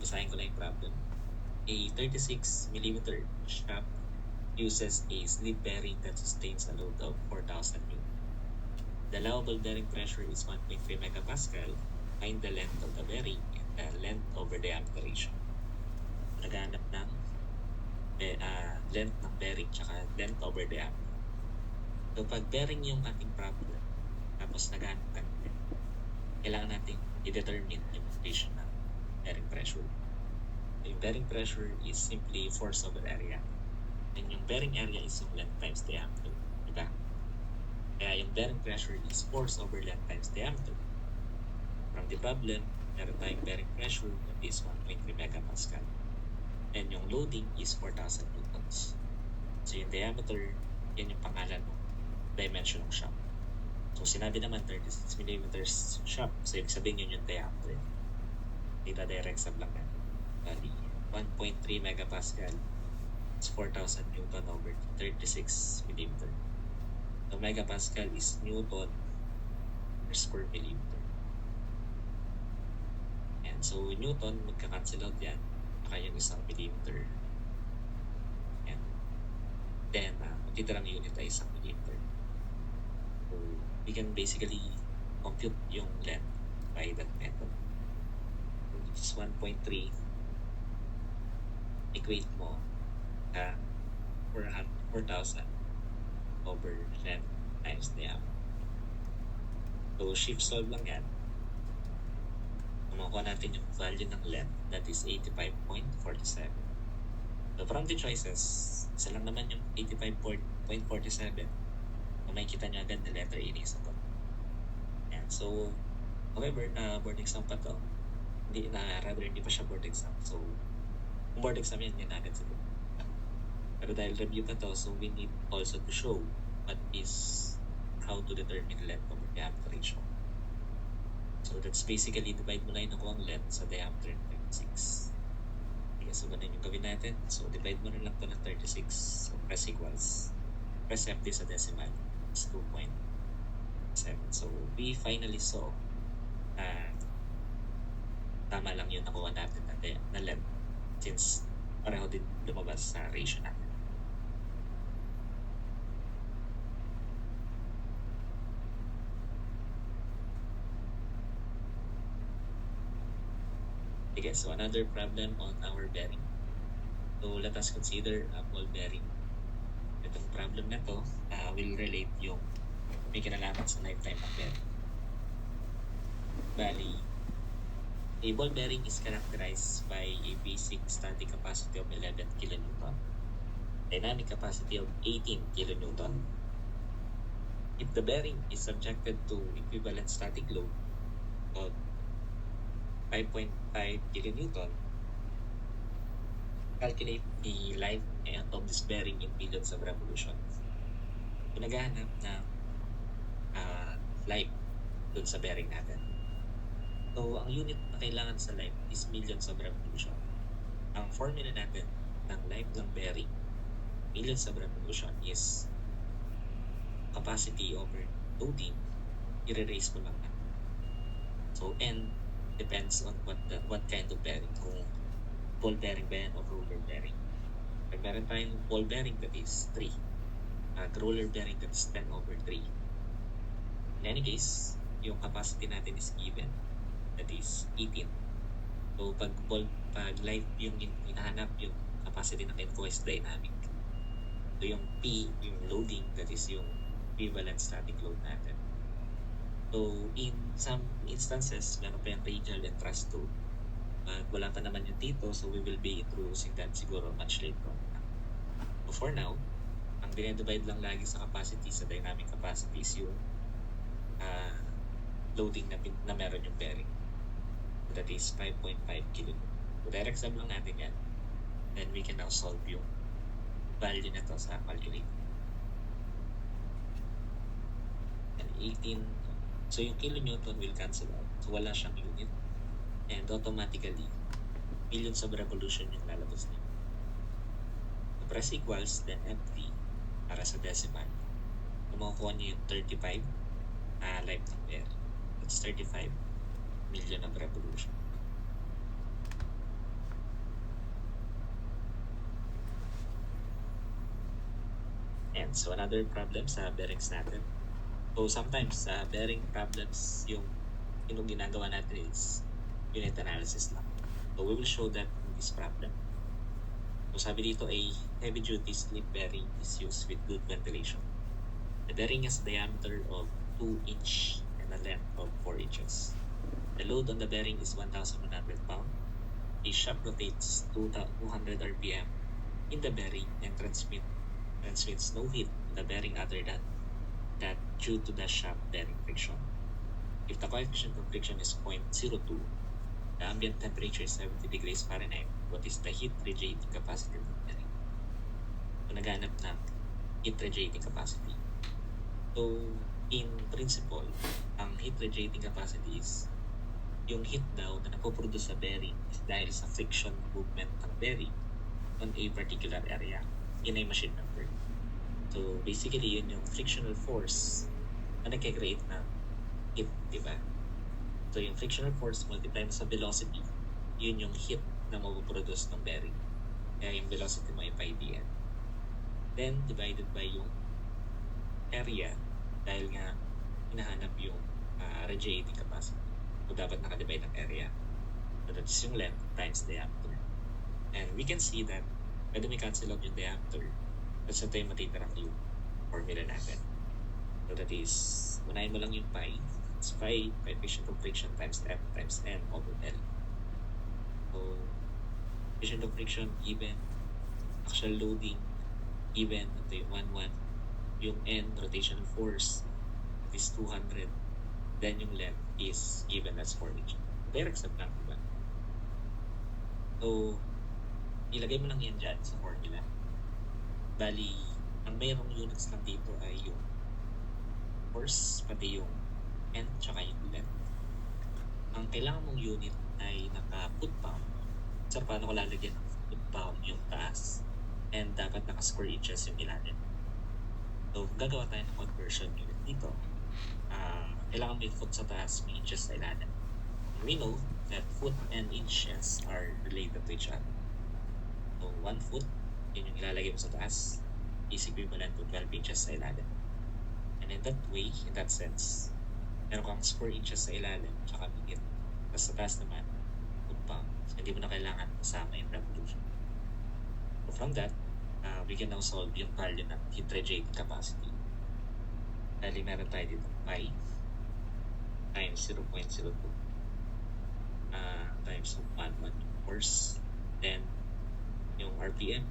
basahin ko lang yung problem. A 36 millimeter shaft uses a slip bearing that sustains a load of 4,000 N. The allowable bearing pressure is 1.3 megapascal. Find the length of the bearing and the length over diameter ratio. Naghanap ng length ng bearing tsaka length over diameter. So pag bearing yung ating problem, tapos naghanap ng length, kailangan natin i-determine yung ratio ng bearing pressure. Yung bearing pressure is simply force over area. And yung bearing area is yung length times diameter. Diba? Kaya yung bearing pressure is force over length times diameter. From the problem, meron tayong bearing pressure that is 1.3 megapascal. And yung loading is 4,000 newtons. So yung diameter, yan yung pangalan ng dimension ng shaft. So sinabi naman 36 millimeters shaft. So ibig sabihin yun yung diameter. Dito direct sub lang yan. Bali, 1.3 megapascal is 4,000 newton over 36 millimeter. So megapascal is newton per square millimeter. And so newton, magka-cancel out yan. Baka yung isang millimeter. And then, magtitirang unit ay isang millimeter. So we can basically compute yung length by that method. So this is 1.3. Equate mo 4,000 over length times diameter. So shift solve lang yan. Makuha natin yung value ng length, that is 85.47. So from the choices, isa lang naman yung 85.47. May kita nyo agad na letter A sa to. And so, however, board exam pa to. Hindi pa siya board exam. So, kung board exam yan agad siguro. Pero dahil review pa to, so we need also to show what is how to determine length of the diameter ratio. So that's basically divide mo na yung nakuha ang length sa diameter ng 36. Okay, so ganun yung gawin natin. So divide mo na lang to ng 36. So press equals. Press FD sa decimal. It's 2.7. So we finally saw tama lang yung nakuha natin na length since pareho din lumabas sa ratio natin. Okay, so another problem on our bearing. So let us consider a ball bearing. Itong problem na to will relate yung may kinalaman sa lifetime ng bearing. Bali, a ball bearing is characterized by a basic static capacity of 11 kilonewton, dynamic capacity of 18 kilonewton. If the bearing is subjected to equivalent static load of 5.5 kilonewton, calculate the life of this bearing in millions of revolutions. Naghahanap ng life dun sa bearing natin. So, ang unit na kailangan sa life is millions of revolution. Ang formula natin ng life ng bearing, millions of revolution, is capacity over loading, i-erase mo lang na. So, N depends on what kind of bearing. Kung ball bearing ba yan o roller bearing. Pag meron tayong ball bearing, that is 3. At roller bearing, that is 10 over 3. In any case, yung capacity natin is given. That is 18. So, pag life yung hinahanap, yung capacity ng ko is dynamic. So, yung P, yung loading, that is yung equivalent static load natin. So, in some instances, meron pa yung radial and thrust load. At wala pa naman yung dito, so we will be introducing that siguro much later. So, for now, ang dinidivide lang lagi sa capacity, sa dynamic capacity is yung loading na meron yung bearing. That is 5.5 kilo. So, direct sum lang natin yan. Then we can now solve yung value na to sa calculator. And 18. So, yung kilonewton will cancel out. So, wala siyang unit. And automatically, millions of revolution yung lalabas niya. So, press equals, then F3 para sa decimal. So, makukuha niyo yung 35 life ng bearing. It's 35 million of revolution. And so another problem sa bearings natin. So sometimes sa bearing problems, yung ginagawa natin is unit analysis lang. So we will show that in this problem. So sabi dito ay heavy duty slip bearing is used with good ventilation. The bearing has a diameter of 2 inch and a length of 4 inches. The load on the bearing is 1,100 pounds. The shaft rotates 200 RPM in the bearing and transmits no heat to the bearing other than that due to the shaft bearing friction. If the coefficient of friction is 0.02, the ambient temperature is 70 degrees Fahrenheit. What is the heat radiating capacity of the bearing? So naghanap ng heat radiating capacity. So in principle, ang heat radiating capacity is yung heat daw na napoproduce sa bearing is dahil sa friction movement ng bearing on a particular area in a machine member. So basically, yun yung frictional force na nagkakreate ng heat, di ba? So yung frictional force multiplied sa velocity, yun yung heat na mapoproduce ng bearing. Kaya yung velocity mo ay pi dn. Then divided by yung area dahil nga hinahanap yung radiating capacity. So dapat nakadivide ng area. So that is yung length times diameter. And we can see that pwede may cancel out yung diameter. Tapos ito yung matitirang yung formula natin. So that is, unahin mo lang yung pi. It's pi, coefficient of friction times F times N over L. So, coefficient of friction given, actual loading given, ito yung 1,1. Yung N, rotational force, is 200. Then yung length is given as 4 inch. Direct step lang, diba? So, ilagay mo lang yan dyan sa formula. Bali, ang mayroong units lang dito ay yung force, pati yung N, tsaka yung length. Ang kailangan mong unit ay naka-foot pound. So, paano ko lalagyan ng foot pound yung taas? And dapat naka-square inches yung ilalim. So, gagawa tayo ng conversion unit dito. Kailangan may foot sa taas, may inches sa ilalim. We know that foot and inches are related to each other. So, 1 foot, yun yung ilalagay mo sa taas, is equivalent to 12 inches sa ilalim. And in that way, in that sense, meron kang square inches sa ilalim, tsaka bigit. Tapos sa taas naman, foot pound. So, hindi mo na kailangan kasama yung revolution. So, from that, we can now solve yung value ng heat radiating capacity. Dahil meron tayo dito pi times 0.02 times 1 force, then yung RPM.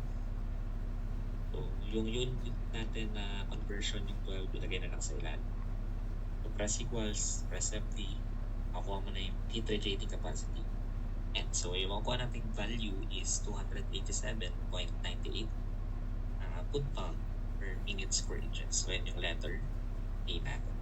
So, yung unit natin na conversion yung 12, ilagay na lang sa ilalim. So, press equals, press FT, makuha mo na yung heat radiating capacity. And so, yung makuha nating value is 287.98 foot pound per minute square inches. So, yan yung letter A natin.